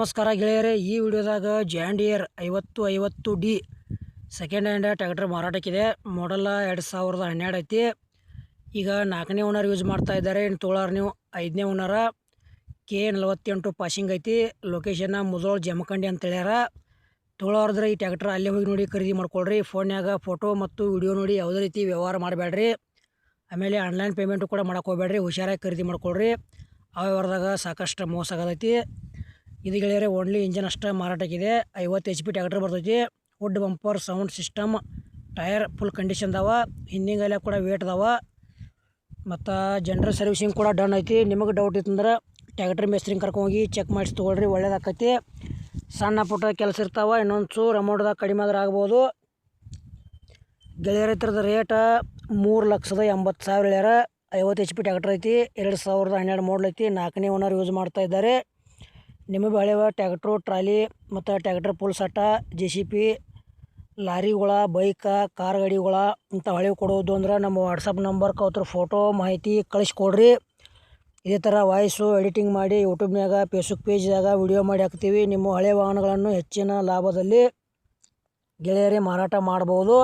ನಮಸ್ಕಾರ ಗೆಳೆಯರೇ, ಈ ವಿಡಿಯೋದಾಗ John Deere 5050D second hand tractor ಮಾರಾಟಕ್ಕಿದೆ. ಮಾಡಲ್ 2012 ಐತಿ. ಈಗ 4ನೇ ಓನರ್ ಯೂಸ್ ಮಾಡ್ತಾ ಇದ್ದಾರೆ. ಇನ್ನು ತೊಗೊಳೋರು ನೀವು 5ನೇ ಓನರ. K48 ಪಾಸಿಂಗ್ ಐತಿ. ಲೊಕೇಶನ್ ಮುಧೋಳ ಜಮಖಂಡಿ ಅಂತ ಹೇಳ್ಯಾರ. ತೊಗೊಳೋರ್ದ್ರೆ ಈ ಟ್ರ್ಯಾಕ್ಟರ್ ಅಲ್ಲೇ ಹೋಗಿ ನೋಡಿ ಖರೀದಿ ಮಾಡ್ಕೊಳ್ರಿ. ಫೋನ್ಯಾಗ ಫೋಟೋ ಮತ್ತು ವಿಡಿಯೋ ನೋಡಿ ಯಾವುದೇ ರೀತಿ ವ್ಯವಹಾರ ಮಾಡಬೇಡ್ರಿ. ಆಮೇಲೆ ಆನ್ಲೈನ್ ಪೇಮೆಂಟು ಕೂಡ ಮಾಡಕ್ಕೆ ಹೋಗ್ಬೇಡ್ರಿ. ಹುಷಾರಾಗಿ ಖರೀದಿ ಮಾಡ್ಕೊಳ್ರಿ. ಆ ವ್ಯವಹಾರದಾಗ ಸಾಕಷ್ಟು ಮೋಸ ಆಗತೈತಿ. ಇದು ಗೆಳೆಯರೆ ಓನ್ಲಿ ಇಂಜನ್ ಅಷ್ಟೇ ಮಾರಾಟಕ್ಕಿದೆ. 50 HP ಟ್ರ್ಯಾಕ್ಟರ್ ಬರ್ತೈತಿ. Wood bumper, sound system, tyre full condition ಅದಾವ. ಹಿಂದಿಂಗೆಲ್ಲ ಕೂಡ ವೇಟ್ ಅದಾವ. ಮತ್ತು ಜನರಲ್ ಸರ್ವಿಸಿಂಗ್ ಕೂಡ ಡನ್ ಐತಿ. ನಿಮಗೆ ಡೌಟ್ ಇತ್ತಂದ್ರೆ ಟ್ರ್ಯಾಕ್ಟರ್ ಮೇಸ್ತ್ರಿನ ಕರ್ಕೊಂಡೋಗಿ ಚೆಕ್ ಮಾಡಿಸಿ ತೊಗೊಳ್ರಿ, ಒಳ್ಳೇದಾಕೈತಿ. ಸಣ್ಣ ಪುಟ್ಟ ಕೆಲಸ ಇರ್ತಾವೆ, ಇನ್ನೊಂದು ಚೂರು ಅಮೌಂಟ್ದಾಗ ಕಡಿಮೆ ಆದ್ರೆ ಆಗ್ಬೋದು. ಗೆಳೆಯರ ಥರದ ರೇಟ್ 3,80,000 ಹೇಳ್ಯಾರ. 50 HP ಟ್ರ್ಯಾಕ್ಟರ್ ಐತಿ. 2012 ಮಾಡಲ್ ಐತಿ. 4ನೇ ಓನರ್ ಯೂಸ್ ಮಾಡ್ತಾ ಇದ್ದಾರೆ. ನಿಮಗೆ ಹಳೆವ ಟ್ರ್ಯಾಕ್ಟ್ರು, ಟ್ರಾಲಿ ಮತ್ತು ಟ್ರ್ಯಾಕ್ಟರ್ ಫುಲ್ ಸಟ್ಟ, JCB, ಲಾರಿಗಳ, ಬೈಕ, ಕಾರ್ ಗಾಡಿಗಳ ಇಂಥ ಹಳೆವು ಕೊಡೋದು ಅಂದ್ರೆ ನಮ್ಮ ವಾಟ್ಸಪ್ ನಂಬರ್ಗೆ ಅವ್ರ ಫೋಟೋ ಮಾಹಿತಿ ಕಳಿಸ್ಕೊಡ್ರಿ. ಇದೇ ಥರ ವಾಯ್ಸು ಎಡಿಟಿಂಗ್ ಮಾಡಿ ಯೂಟ್ಯೂಬ್ನಾಗ, ಫೇಸ್ಬುಕ್ ಪೇಜ್ದಾಗ ವಿಡಿಯೋ ಮಾಡಿ ಹಾಕ್ತೀವಿ. ನಿಮ್ಮ ಹಳೆ ವಾಹನಗಳನ್ನು ಹೆಚ್ಚಿನ ಲಾಭದಲ್ಲಿ ಗೆಳೆಯರೇ ಮಾರಾಟ ಮಾಡ್ಬೋದು.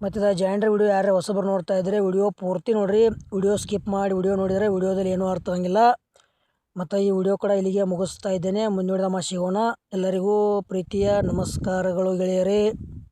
ಮತ್ತು ಇದು ಜಾಂಡ್ರ ವಿಡಿಯೋ ಯಾರೇ ಹೊಸಬರು ನೋಡ್ತಾ ಇದ್ದರೆ ವಿಡಿಯೋ ಪೂರ್ತಿ ನೋಡಿರಿ. ವಿಡಿಯೋ ಸ್ಕಿಪ್ ಮಾಡಿ ವಿಡಿಯೋ ನೋಡಿದರೆ ವಿಡಿಯೋದಲ್ಲಿ ಏನೂ ಅರ್ಥ ಆಗಂಗಿಲ್ಲ. ಮತ್ತು ಈ ವಿಡಿಯೋ ಕೂಡ ಇಲ್ಲಿಗೆ ಮುಗಿಸ್ತಾ ಇದ್ದೇನೆ. ಮುಂದಿನ ಸಿಗೋಣ. ಎಲ್ಲರಿಗೂ ಪ್ರೀತಿಯ ನಮಸ್ಕಾರಗಳು ಗೆಳೆಯರೇ.